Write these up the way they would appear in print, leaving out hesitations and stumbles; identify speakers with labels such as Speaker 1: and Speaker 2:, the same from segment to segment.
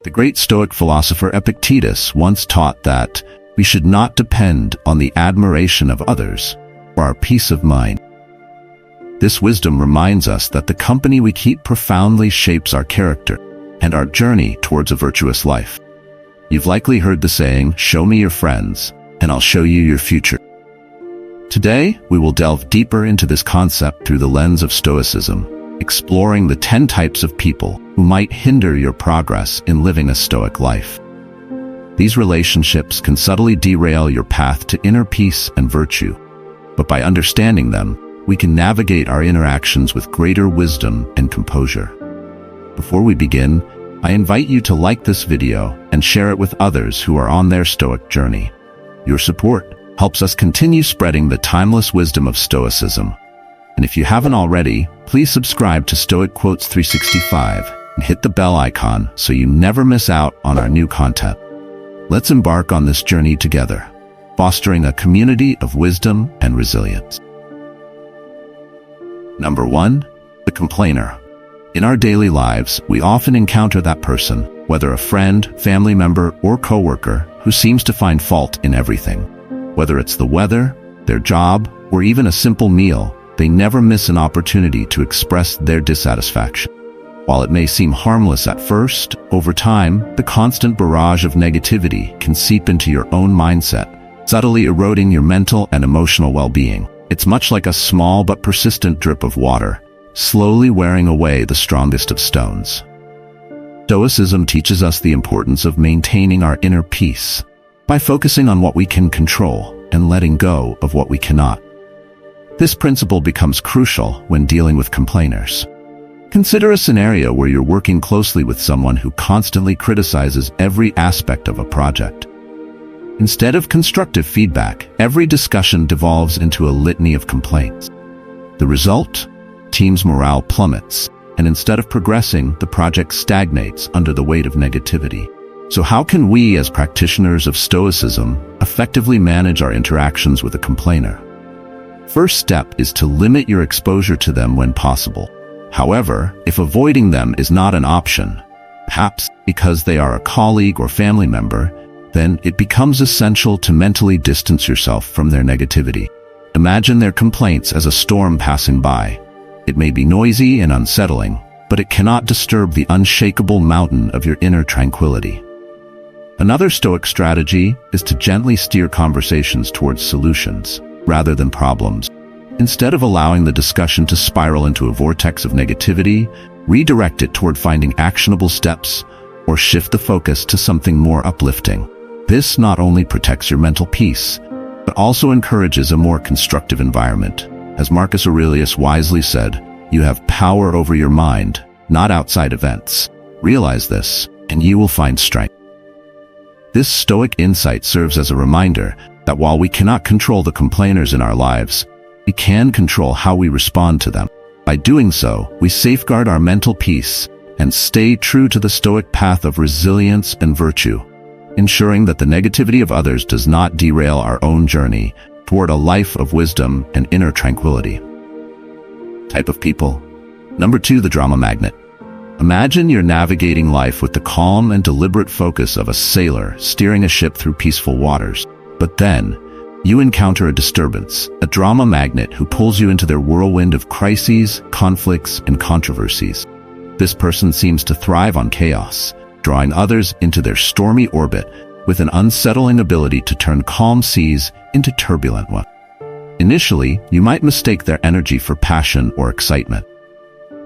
Speaker 1: The great Stoic philosopher Epictetus once taught that we should not depend on the admiration of others for our peace of mind. This wisdom reminds us that the company we keep profoundly shapes our character and our journey towards a virtuous life. You've likely heard the saying, "Show me your friends, and I'll show you your future." Today, we will delve deeper into this concept through the lens of Stoicism, exploring the 10 types of people who might hinder your progress in living a Stoic life. These relationships can subtly derail your path to inner peace and virtue, but by understanding them, we can navigate our interactions with greater wisdom and composure. Before we begin, I invite you to like this video and share it with others who are on their Stoic journey. Your support helps us continue spreading the timeless wisdom of Stoicism. And if you haven't already, please subscribe to Stoic Quotes 365 and hit the bell icon so you never miss out on our new content. Let's embark on this journey together, fostering a community of wisdom and resilience. Number 1, the complainer. In our daily lives, we often encounter that person, whether a friend, family member, or coworker, who seems to find fault in everything. Whether it's the weather, their job, or even a simple meal, they never miss an opportunity to express their dissatisfaction. While it may seem harmless at first, over time, the constant barrage of negativity can seep into your own mindset, subtly eroding your mental and emotional well-being. It's much like a small but persistent drip of water, slowly wearing away the strongest of stones. Stoicism teaches us the importance of maintaining our inner peace by focusing on what we can control and letting go of what we cannot. This principle becomes crucial when dealing with complainers. Consider a scenario where you're working closely with someone who constantly criticizes every aspect of a project. Instead of constructive feedback, every discussion devolves into a litany of complaints. The result? Team's morale plummets, and instead of progressing, the project stagnates under the weight of negativity. So how can we, as practitioners of Stoicism, effectively manage our interactions with a complainer? First step is to limit your exposure to them when possible. However, if avoiding them is not an option, perhaps because they are a colleague or family member, then it becomes essential to mentally distance yourself from their negativity. Imagine their complaints as a storm passing by. It may be noisy and unsettling, but it cannot disturb the unshakable mountain of your inner tranquility. Another Stoic strategy is to gently steer conversations towards solutions, rather than problems. Instead of allowing the discussion to spiral into a vortex of negativity, redirect it toward finding actionable steps or shift the focus to something more uplifting. This not only protects your mental peace, but also encourages a more constructive environment. As Marcus Aurelius wisely said, "You have power over your mind, not outside events. Realize this, and you will find strength." This Stoic insight serves as a reminder that while we cannot control the complainers in our lives, we can control how we respond to them. By doing so, we safeguard our mental peace and stay true to the Stoic path of resilience and virtue, ensuring that the negativity of others does not derail our own journey toward a life of wisdom and inner tranquility. Type of people. Number 2, the drama magnet. Imagine you're navigating life with the calm and deliberate focus of a sailor steering a ship through peaceful waters. But then, you encounter a disturbance, a drama magnet who pulls you into their whirlwind of crises, conflicts, and controversies. This person seems to thrive on chaos, drawing others into their stormy orbit with an unsettling ability to turn calm seas into turbulent ones. Initially, you might mistake their energy for passion or excitement.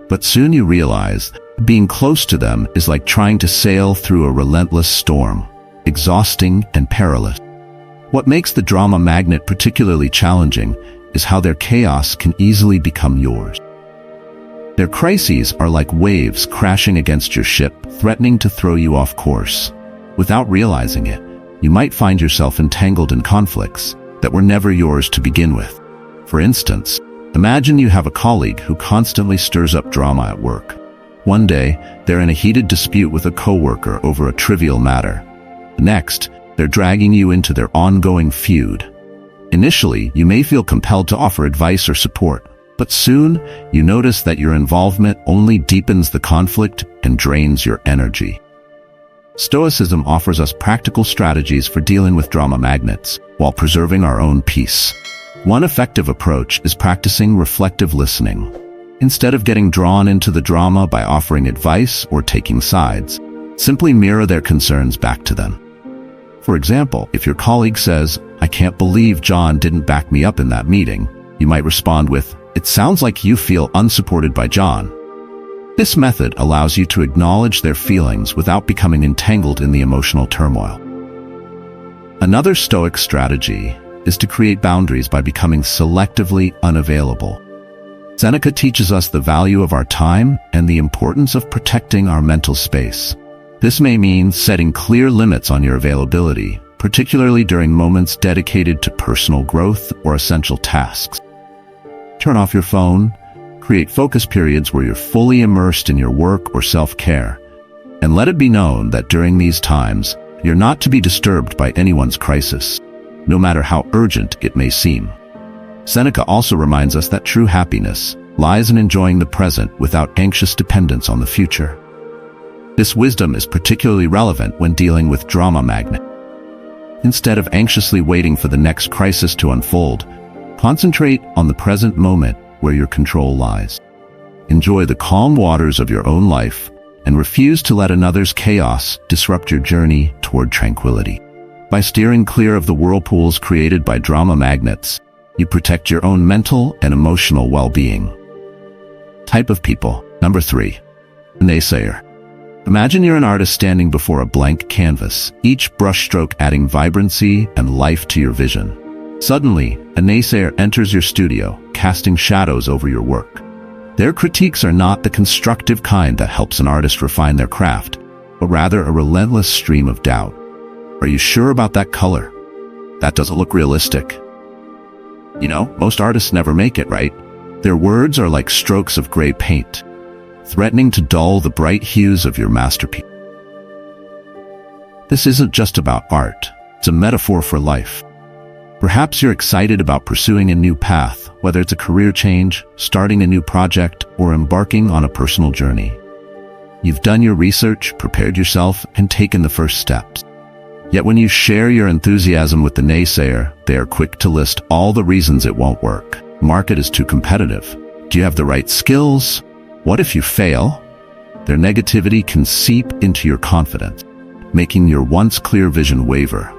Speaker 1: But soon you realize being close to them is like trying to sail through a relentless storm, exhausting and perilous. What makes the drama magnet particularly challenging is how their chaos can easily become yours. Their crises are like waves crashing against your ship, threatening to throw you off course. Without realizing it, you might find yourself entangled in conflicts that were never yours to begin with. For instance, imagine you have a colleague who constantly stirs up drama at work. One day, they're in a heated dispute with a coworker over a trivial matter. Next, they're dragging you into their ongoing feud. Initially, you may feel compelled to offer advice or support, but soon, you notice that your involvement only deepens the conflict and drains your energy. Stoicism offers us practical strategies for dealing with drama magnets while preserving our own peace. One effective approach is practicing reflective listening. Instead of getting drawn into the drama by offering advice or taking sides, simply mirror their concerns back to them. For example, if your colleague says, "I can't believe John didn't back me up in that meeting," you might respond with, "It sounds like you feel unsupported by John." This method allows you to acknowledge their feelings without becoming entangled in the emotional turmoil. Another Stoic strategy is to create boundaries by becoming selectively unavailable. Seneca teaches us the value of our time and the importance of protecting our mental space. This may mean setting clear limits on your availability, particularly during moments dedicated to personal growth or essential tasks. Turn off your phone, create focus periods where you're fully immersed in your work or self-care, and let it be known that during these times, you're not to be disturbed by anyone's crisis, no matter how urgent it may seem. Seneca also reminds us that true happiness lies in enjoying the present without anxious dependence on the future. This wisdom is particularly relevant when dealing with drama magnet. Instead of anxiously waiting for the next crisis to unfold, concentrate on the present moment where your control lies. Enjoy the calm waters of your own life and refuse to let another's chaos disrupt your journey toward tranquility. By steering clear of the whirlpools created by drama magnets, you protect your own mental and emotional well-being. Type of people. Number 3. Naysayer. Imagine you're an artist standing before a blank canvas, each brushstroke adding vibrancy and life to your vision. Suddenly, a naysayer enters your studio, casting shadows over your work. Their critiques are not the constructive kind that helps an artist refine their craft, but rather a relentless stream of doubt. Are you sure about that color? That doesn't look realistic. You know, most artists never make it, right? Their words are like strokes of gray paint, threatening to dull the bright hues of your masterpiece. This isn't just about art, it's a metaphor for life. Perhaps you're excited about pursuing a new path, whether it's a career change, starting a new project, or embarking on a personal journey. You've done your research, prepared yourself, and taken the first steps. Yet when you share your enthusiasm with the naysayer, they are quick to list all the reasons it won't work. Market is too competitive. Do you have the right skills? What if you fail? Their negativity can seep into your confidence, making your once clear vision waver.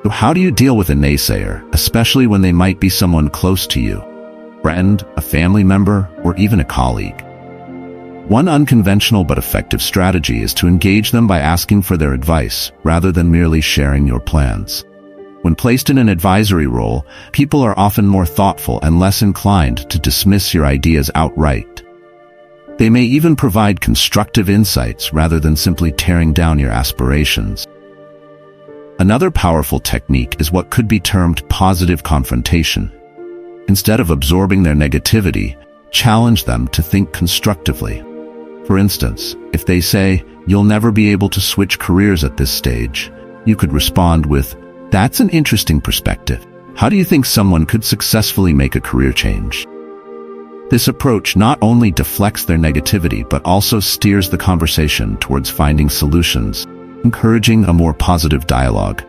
Speaker 1: So how do you deal with a naysayer, especially when they might be someone close to you? A friend, a family member, or even a colleague? One unconventional but effective strategy is to engage them by asking for their advice, rather than merely sharing your plans. When placed in an advisory role, people are often more thoughtful and less inclined to dismiss your ideas outright. They may even provide constructive insights rather than simply tearing down your aspirations. Another powerful technique is what could be termed positive confrontation. Instead of absorbing their negativity, challenge them to think constructively. For instance, if they say, "You'll never be able to switch careers at this stage," you could respond with, "That's an interesting perspective. How do you think someone could successfully make a career change?" This approach not only deflects their negativity but also steers the conversation towards finding solutions, encouraging a more positive dialogue.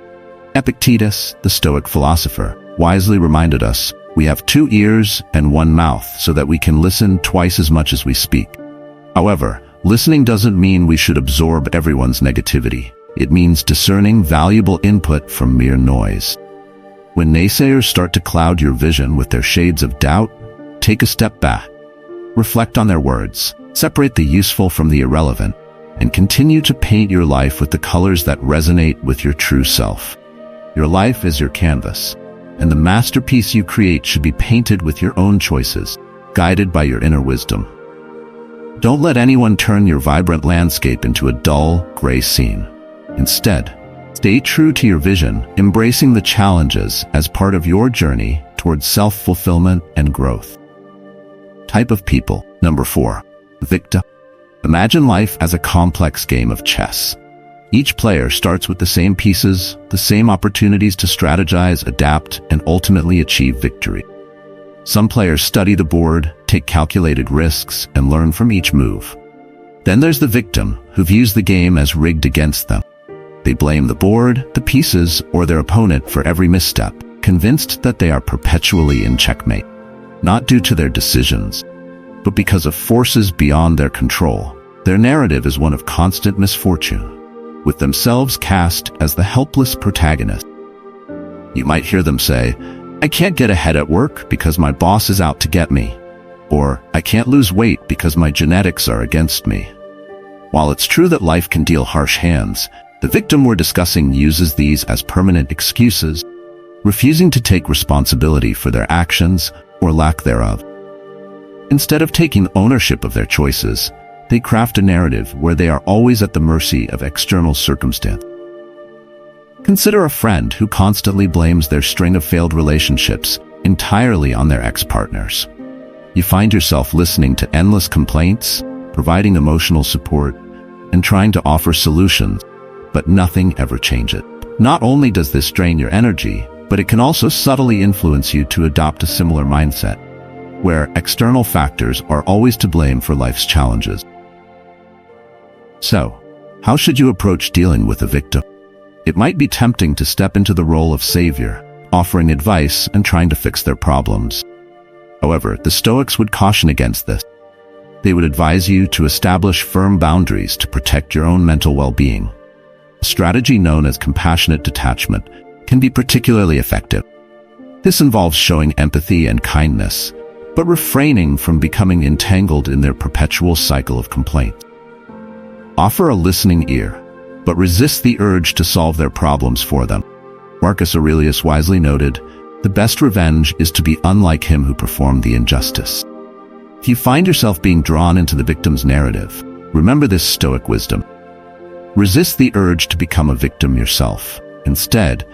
Speaker 1: Epictetus, the Stoic philosopher, wisely reminded us, "We have 2 ears and 1 mouth so that we can listen twice as much as we speak." However, listening doesn't mean we should absorb everyone's negativity. It means discerning valuable input from mere noise. When naysayers start to cloud your vision with their shades of doubt, take a step back. Reflect on their words, separate the useful from the irrelevant, and continue to paint your life with the colors that resonate with your true self. Your life is your canvas, and the masterpiece you create should be painted with your own choices, guided by your inner wisdom. Don't let anyone turn your vibrant landscape into a dull, gray scene. Instead, stay true to your vision, embracing the challenges as part of your journey towards self-fulfillment and growth. Type of people. Number 4. Victim. Imagine life as a complex game of chess. Each player starts with the same pieces, the same opportunities to strategize, adapt, and ultimately achieve victory. Some players study the board, take calculated risks, and learn from each move. Then there's the victim, who views the game as rigged against them. They blame the board, the pieces, or their opponent for every misstep, convinced that they are perpetually in checkmate, not due to their decisions, but because of forces beyond their control. Their narrative is one of constant misfortune, with themselves cast as the helpless protagonist. You might hear them say, "I can't get ahead at work because my boss is out to get me," or "I can't lose weight because my genetics are against me." While it's true that life can deal harsh hands, the victim we're discussing uses these as permanent excuses, refusing to take responsibility for their actions or lack thereof. Instead of taking ownership of their choices, they craft a narrative where they are always at the mercy of external circumstance. Consider a friend who constantly blames their string of failed relationships entirely on their ex-partners. You find yourself listening to endless complaints, providing emotional support, and trying to offer solutions, but nothing ever changes. Not only does this drain your energy, but it can also subtly influence you to adopt a similar mindset, where external factors are always to blame for life's challenges. So, how should you approach dealing with a victim? It might be tempting to step into the role of savior, offering advice and trying to fix their problems. However, the Stoics would caution against this. They would advise you to establish firm boundaries to protect your own mental well-being. A strategy known as compassionate detachment can be particularly effective. This involves showing empathy and kindness, but refraining from becoming entangled in their perpetual cycle of complaints. Offer a listening ear, but resist the urge to solve their problems for them. Marcus Aurelius wisely noted, "The best revenge is to be unlike him who performed the injustice." If you find yourself being drawn into the victim's narrative, remember this Stoic wisdom. Resist the urge to become a victim yourself. Instead,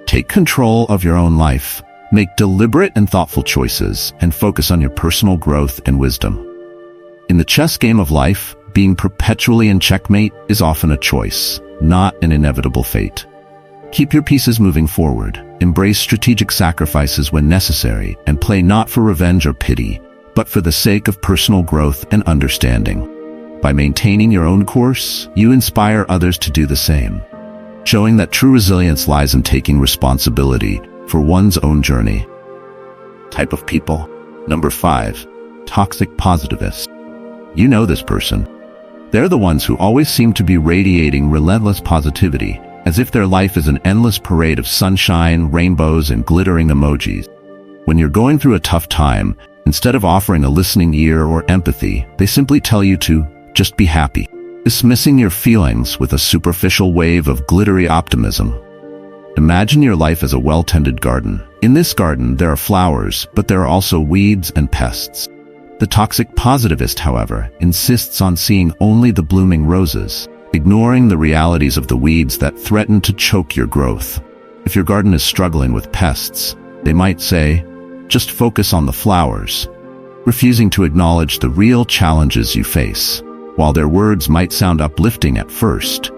Speaker 1: take control of your own life, make deliberate and thoughtful choices, and focus on your personal growth and wisdom. In the chess game of life, being perpetually in checkmate is often a choice, not an inevitable fate. Keep your pieces moving forward, embrace strategic sacrifices when necessary, and play not for revenge or pity, but for the sake of personal growth and understanding. By maintaining your own course, you inspire others to do the same, showing that true resilience lies in taking responsibility for one's own journey. Type of people. Number 5. Toxic positivists. You know this person. They're the ones who always seem to be radiating relentless positivity, as if their life is an endless parade of sunshine, rainbows, and glittering emojis. When you're going through a tough time, instead of offering a listening ear or empathy, they simply tell you to just be happy, dismissing your feelings with a superficial wave of glittery optimism. Imagine your life as a well-tended garden. In this garden, there are flowers, but there are also weeds and pests. The toxic positivist, however, insists on seeing only the blooming roses, ignoring the realities of the weeds that threaten to choke your growth. If your garden is struggling with pests, they might say, just focus on the flowers, refusing to acknowledge the real challenges you face. While their words might sound uplifting at first,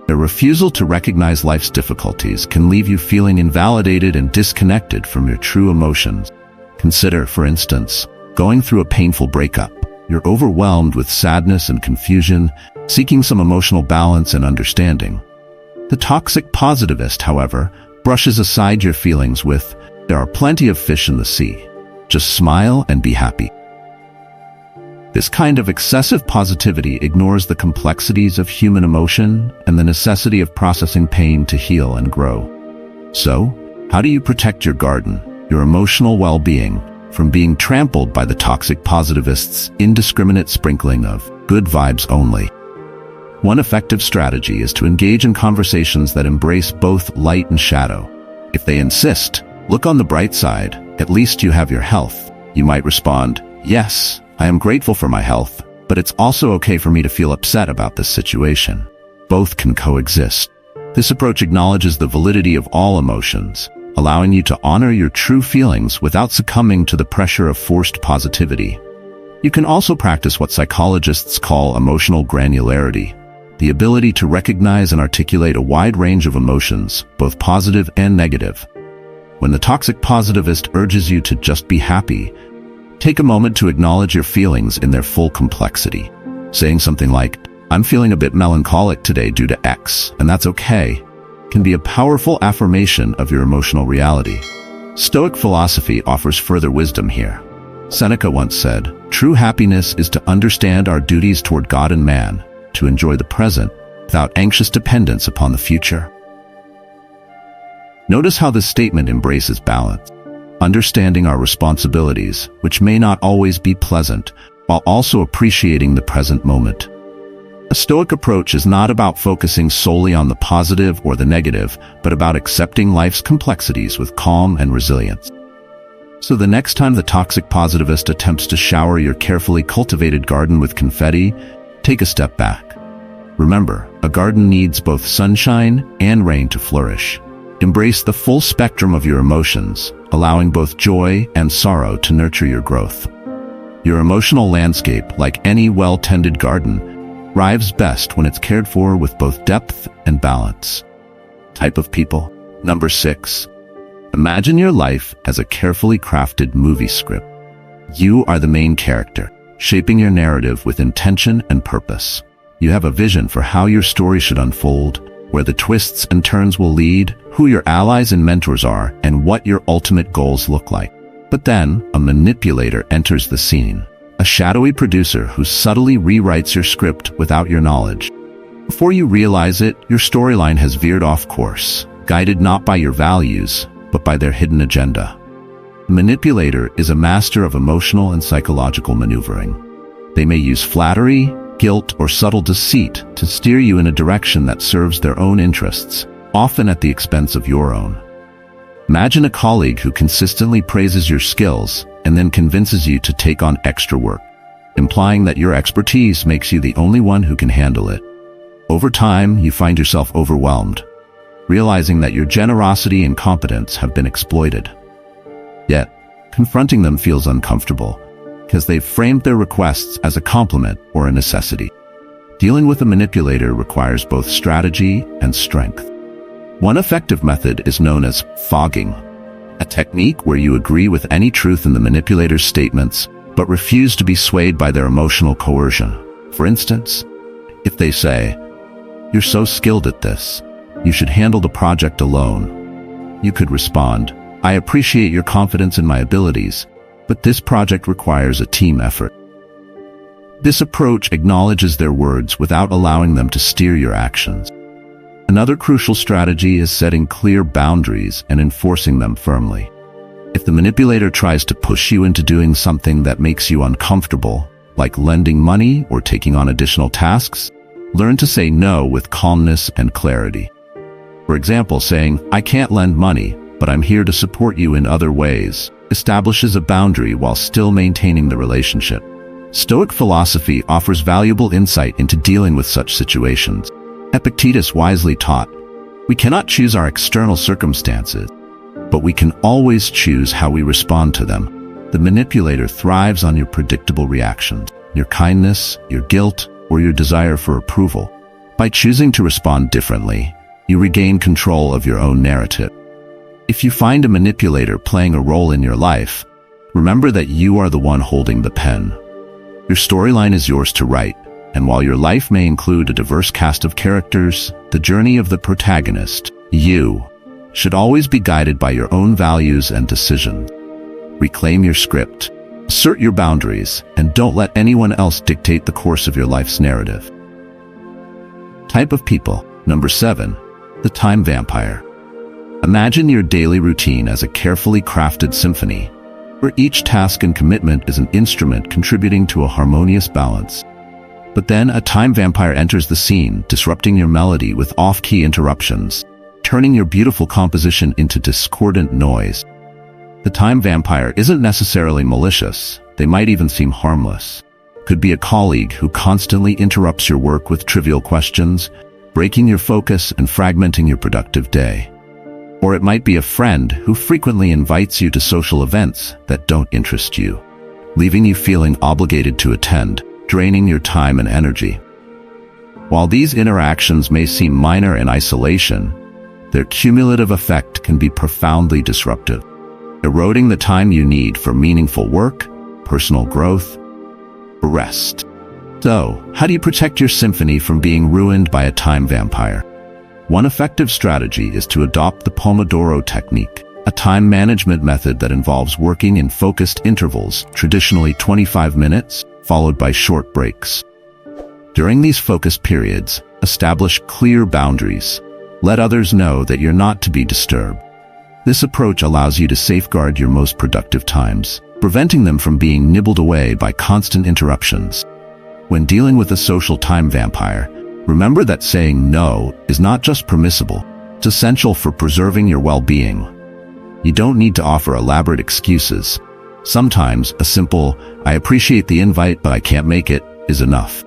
Speaker 1: their refusal to recognize life's difficulties can leave you feeling invalidated and disconnected from your true emotions. Consider, for instance, going through a painful breakup. You're overwhelmed with sadness and confusion, seeking some emotional balance and understanding. The toxic positivist, however, brushes aside your feelings with, "There are plenty of fish in the sea. Just smile and be happy." This kind of excessive positivity ignores the complexities of human emotion and the necessity of processing pain to heal and grow. So, how do you protect your garden, your emotional well-being, from being trampled by the toxic positivist's indiscriminate sprinkling of good vibes only? One effective strategy is to engage in conversations that embrace both light and shadow. If they insist, "Look on the bright side, at least you have your health," you might respond, "Yes, I am grateful for my health, but it's also okay for me to feel upset about this situation." Both can coexist. This approach acknowledges the validity of all emotions, allowing you to honor your true feelings without succumbing to the pressure of forced positivity. You can also practice what psychologists call emotional granularity, the ability to recognize and articulate a wide range of emotions, both positive and negative. When the toxic positivist urges you to just be happy, take a moment to acknowledge your feelings in their full complexity. Saying something like, "I'm feeling a bit melancholic today due to X, and that's okay," can be a powerful affirmation of your emotional reality. Stoic philosophy offers further wisdom here. Seneca once said, "True happiness is to understand our duties toward God and man, to enjoy the present without anxious dependence upon the future." Notice how this statement embraces balance, understanding our responsibilities, which may not always be pleasant, while also appreciating the present moment. A Stoic approach is not about focusing solely on the positive or the negative, but about accepting life's complexities with calm and resilience. So the next time the toxic positivist attempts to shower your carefully cultivated garden with confetti, take a step back. Remember, a garden needs both sunshine and rain to flourish. Embrace the full spectrum of your emotions, allowing both joy and sorrow to nurture your growth. Your emotional landscape, like any well-tended garden, thrives best when it's cared for with both depth and balance. Type of people. Number 6. Imagine your life as a carefully crafted movie script. You are the main character, shaping your narrative with intention and purpose. You have a vision for how your story should unfold, where the twists and turns will lead, who your allies and mentors are, and what your ultimate goals look like. But then, a manipulator enters the scene. A shadowy producer who subtly rewrites your script without your knowledge. Before you realize it, your storyline has veered off course, guided not by your values, but by their hidden agenda. The manipulator is a master of emotional and psychological maneuvering. They may use flattery, guilt, or subtle deceit to steer you in a direction that serves their own interests, often at the expense of your own. Imagine a colleague who consistently praises your skills and then convinces you to take on extra work, implying that your expertise makes you the only one who can handle it. Over time, you find yourself overwhelmed, realizing that your generosity and competence have been exploited. Yet, confronting them feels uncomfortable, because they've framed their requests as a compliment or a necessity. Dealing with a manipulator requires both strategy and strength. One effective method is known as fogging, a technique where you agree with any truth in the manipulator's statements, but refuse to be swayed by their emotional coercion. For instance, if they say, "You're so skilled at this, you should handle the project alone," you could respond, "I appreciate your confidence in my abilities, but this project requires a team effort." This approach acknowledges their words without allowing them to steer your actions. Another crucial strategy is setting clear boundaries and enforcing them firmly. If the manipulator tries to push you into doing something that makes you uncomfortable, like lending money or taking on additional tasks, learn to say no with calmness and clarity. For example, saying, "I can't lend money, but I'm here to support you in other ways," establishes a boundary while still maintaining the relationship. Stoic philosophy offers valuable insight into dealing with such situations. Epictetus wisely taught, "We cannot choose our external circumstances, but we can always choose how we respond to them." The manipulator thrives on your predictable reactions, your kindness, your guilt, or your desire for approval. By choosing to respond differently, you regain control of your own narrative. If you find a manipulator playing a role in your life, remember that you are the one holding the pen. Your storyline is yours to write, and while your life may include a diverse cast of characters, the journey of the protagonist, you, should always be guided by your own values and decisions. Reclaim your script, assert your boundaries, and don't let anyone else dictate the course of your life's narrative. Type of people. Number 7. The time vampire. Imagine your daily routine as a carefully crafted symphony, where each task and commitment is an instrument contributing to a harmonious balance. But then a time vampire enters the scene, disrupting your melody with off-key interruptions, turning your beautiful composition into discordant noise. The time vampire isn't necessarily malicious. They might even seem harmless. Could be a colleague who constantly interrupts your work with trivial questions, breaking your focus and fragmenting your productive day. Or it might be a friend who frequently invites you to social events that don't interest you, leaving you feeling obligated to attend, draining your time and energy. While these interactions may seem minor in isolation, their cumulative effect can be profoundly disruptive, eroding the time you need for meaningful work, personal growth, or rest. So, how do you protect your symphony from being ruined by a time vampire? One effective strategy is to adopt the Pomodoro technique, a time management method that involves working in focused intervals, traditionally 25 minutes, followed by short breaks. During these focused periods, establish clear boundaries. Let others know that you're not to be disturbed. This approach allows you to safeguard your most productive times, preventing them from being nibbled away by constant interruptions. When dealing with a social time vampire, remember that saying no is not just permissible, it's essential for preserving your well-being. You don't need to offer elaborate excuses. Sometimes a simple, "I appreciate the invite but I can't make it," is enough.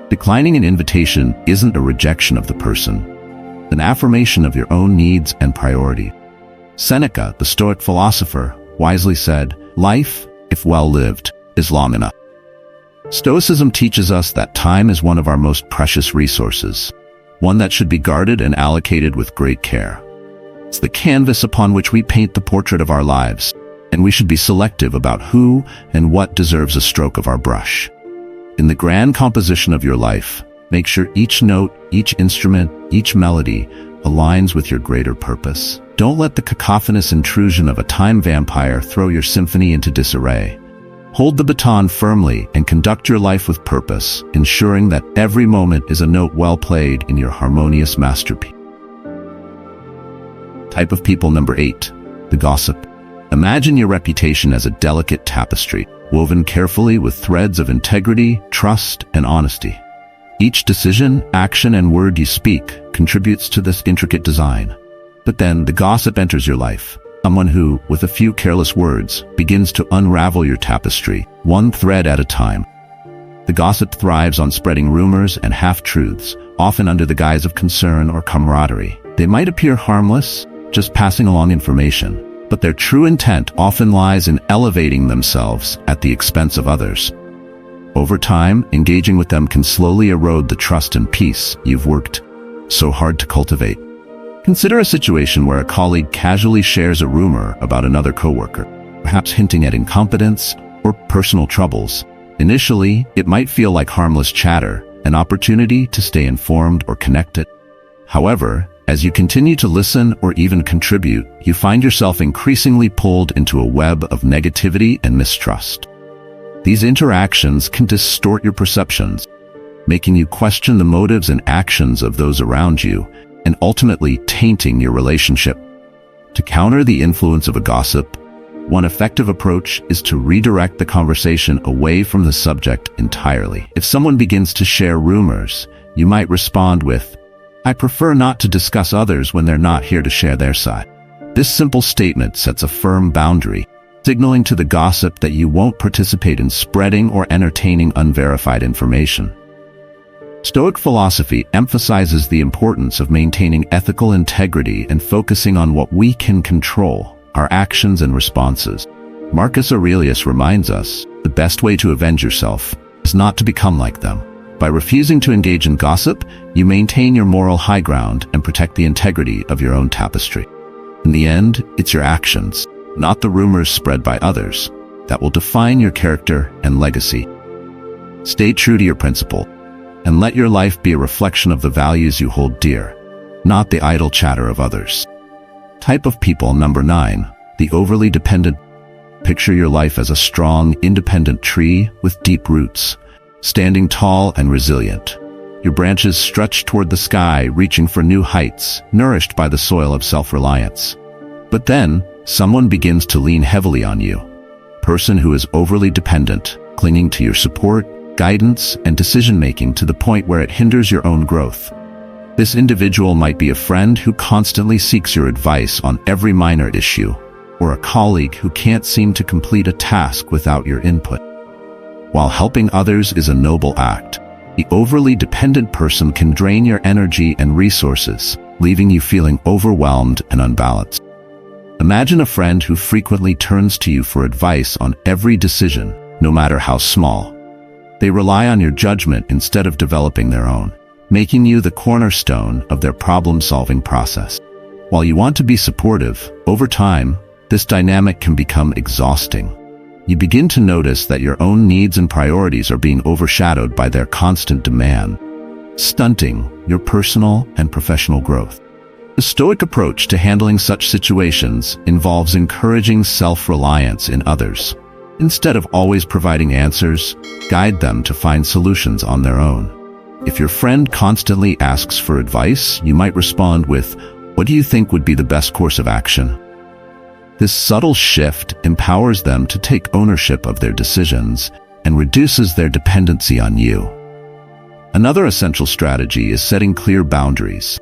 Speaker 1: Declining an invitation isn't a rejection of the person, an affirmation of your own needs and priority. Seneca, the Stoic philosopher, wisely said, "Life, if well lived, is long enough." Stoicism teaches us that time is one of our most precious resources, one that should be guarded and allocated with great care. It's the canvas upon which we paint the portrait of our lives, and we should be selective about who and what deserves a stroke of our brush. In the grand composition of your life, make sure each note, each instrument, each melody aligns with your greater purpose. Don't let the cacophonous intrusion of a time vampire throw your symphony into disarray. Hold the baton firmly and conduct your life with purpose, ensuring that every moment is a note well played in your harmonious masterpiece. Type of people number 8, the gossip. Imagine your reputation as a delicate tapestry, woven carefully with threads of integrity, trust, and honesty. Each decision, action, and word you speak contributes to this intricate design. But then the gossip enters your life. Someone who, with a few careless words, begins to unravel your tapestry, one thread at a time. The gossip thrives on spreading rumors and half-truths, often under the guise of concern or camaraderie. They might appear harmless, just passing along information, but their true intent often lies in elevating themselves at the expense of others. Over time, engaging with them can slowly erode the trust and peace you've worked so hard to cultivate. Consider a situation where a colleague casually shares a rumor about another coworker, perhaps hinting at incompetence or personal troubles. Initially, it might feel like harmless chatter, an opportunity to stay informed or connected. However, as you continue to listen or even contribute, you find yourself increasingly pulled into a web of negativity and mistrust. These interactions can distort your perceptions, making you question the motives and actions of those around you, and ultimately tainting your relationship. To counter the influence of a gossip, one effective approach is to redirect the conversation away from the subject entirely. If someone begins to share rumors, you might respond with, "I prefer not to discuss others when they're not here to share their side." This simple statement sets a firm boundary, signaling to the gossip that you won't participate in spreading or entertaining unverified information. Stoic philosophy emphasizes the importance of maintaining ethical integrity and focusing on what we can control, our actions and responses. Marcus Aurelius reminds us, the best way to avenge yourself is not to become like them. By refusing to engage in gossip, you maintain your moral high ground and protect the integrity of your own tapestry. In the end, it's your actions, not the rumors spread by others, that will define your character and legacy. Stay true to your principle, and let your life be a reflection of the values you hold dear, not the idle chatter of others. Type of people number 9, the overly dependent. Picture your life as a strong, independent tree with deep roots, standing tall and resilient. Your branches stretch toward the sky, reaching for new heights, nourished by the soil of self-reliance. But then, someone begins to lean heavily on you. A person who is overly dependent, clinging to your support, guidance, and decision-making to the point where it hinders your own growth. This individual might be a friend who constantly seeks your advice on every minor issue, or a colleague who can't seem to complete a task without your input. While helping others is a noble act, the overly dependent person can drain your energy and resources, leaving you feeling overwhelmed and unbalanced. Imagine a friend who frequently turns to you for advice on every decision, no matter how small. They rely on your judgment instead of developing their own, making you the cornerstone of their problem-solving process. While you want to be supportive, over time, this dynamic can become exhausting. you begin to notice that your own needs and priorities are being overshadowed by their constant demand, stunting your personal and professional growth. The Stoic approach to handling such situations involves encouraging self-reliance in others. Instead of always providing answers, guide them to find solutions on their own. If your friend constantly asks for advice, you might respond with, "What do you think would be the best course of action?" This subtle shift empowers them to take ownership of their decisions and reduces their dependency on you. Another essential strategy is setting clear boundaries.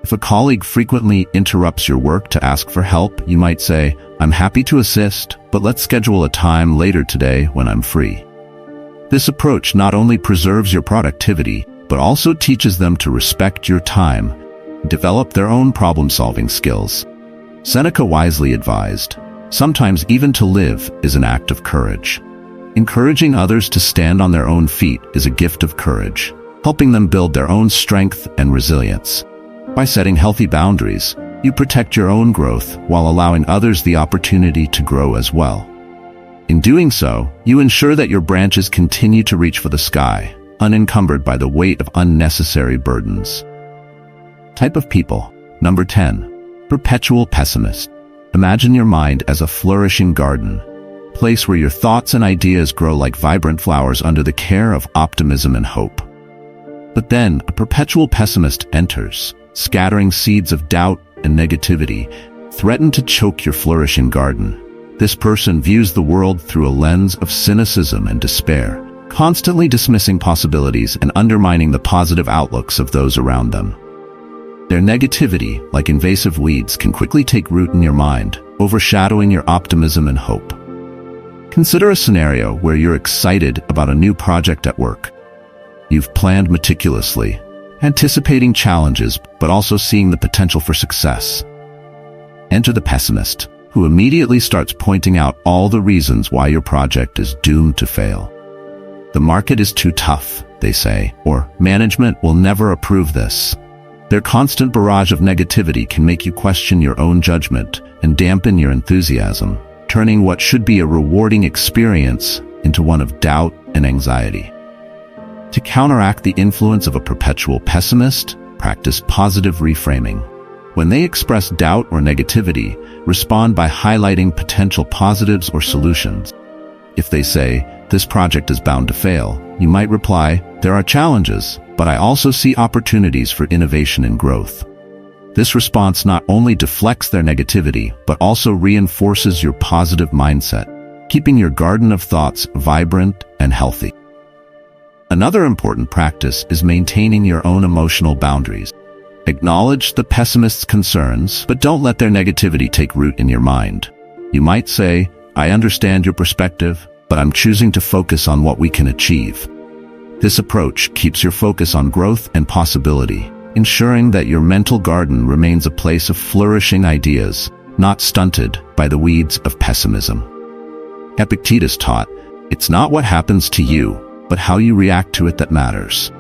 Speaker 1: If a colleague frequently interrupts your work to ask for help, you might say, "I'm happy to assist, but let's schedule a time later today when I'm free." This approach not only preserves your productivity, but also teaches them to respect your time, develop their own problem-solving skills. Seneca wisely advised, "Sometimes even to live is an act of courage." Encouraging others to stand on their own feet is a gift of courage, helping them build their own strength and resilience. By setting healthy boundaries, you protect your own growth while allowing others the opportunity to grow as well. In doing so, you ensure that your branches continue to reach for the sky, unencumbered by the weight of unnecessary burdens. Type of people. Number 10. Perpetual Pessimist. Imagine your mind as a flourishing garden, place where your thoughts and ideas grow like vibrant flowers under the care of optimism and hope. But then, a perpetual pessimist enters, scattering seeds of doubt and negativity, threaten to choke your flourishing garden. This person views the world through a lens of cynicism and despair, constantly dismissing possibilities and undermining the positive outlooks of those around them. Their negativity, like invasive weeds, can quickly take root in your mind, overshadowing your optimism and hope. Consider a scenario where you're excited about a new project at work. You've planned meticulously, anticipating challenges but also seeing the potential for success. Enter the pessimist, who immediately starts pointing out all the reasons why your project is doomed to fail. The market is too tough, they say, or management will never approve this. Their constant barrage of negativity can make you question your own judgment and dampen your enthusiasm, turning what should be a rewarding experience into one of doubt and anxiety. To counteract the influence of a perpetual pessimist, practice positive reframing. When they express doubt or negativity, respond by highlighting potential positives or solutions. If they say, "This project is bound to fail," you might reply, "There are challenges, but I also see opportunities for innovation and growth." This response not only deflects their negativity, but also reinforces your positive mindset, keeping your garden of thoughts vibrant and healthy. Another important practice is maintaining your own emotional boundaries. Acknowledge the pessimist's concerns, but don't let their negativity take root in your mind. You might say, "I understand your perspective, but I'm choosing to focus on what we can achieve." This approach keeps your focus on growth and possibility, ensuring that your mental garden remains a place of flourishing ideas, not stunted by the weeds of pessimism. Epictetus taught, "It's not what happens to you, but how you react to it that matters."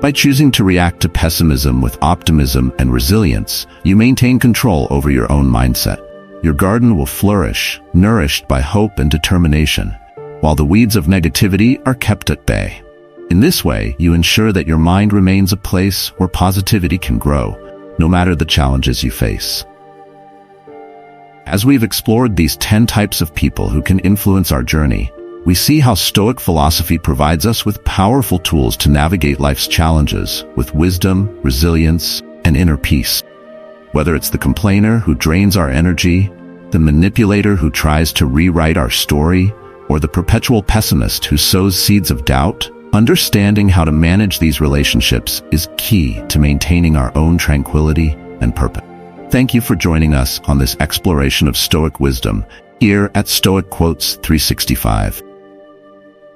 Speaker 1: By choosing to react to pessimism with optimism and resilience, you maintain control over your own mindset. Your garden will flourish, nourished by hope and determination, while the weeds of negativity are kept at bay. In this way, you ensure that your mind remains a place where positivity can grow, no matter the challenges you face. As we've explored these 10 types of people who can influence our journey, we see how Stoic philosophy provides us with powerful tools to navigate life's challenges with wisdom, resilience, and inner peace. Whether it's the complainer who drains our energy, the manipulator who tries to rewrite our story, or the perpetual pessimist who sows seeds of doubt, understanding how to manage these relationships is key to maintaining our own tranquility and purpose. Thank you for joining us on this exploration of Stoic wisdom here at Stoic Quotes 365.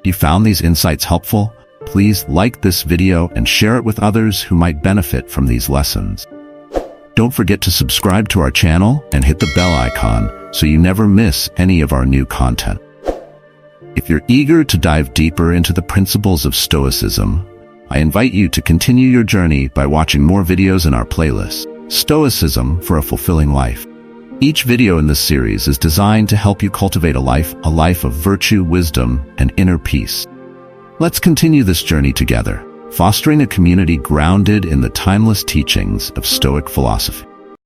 Speaker 1: If you found these insights helpful, please like this video and share it with others who might benefit from these lessons. Don't forget to subscribe to our channel and hit the bell icon so you never miss any of our new content. If you're eager to dive deeper into the principles of Stoicism, I invite you to continue your journey by watching more videos in our playlist, Stoicism for a Fulfilling Life. Each video in this series is designed to help you cultivate a life of virtue, wisdom, and inner peace. Let's continue this journey together, fostering a community grounded in the timeless teachings of Stoic philosophy.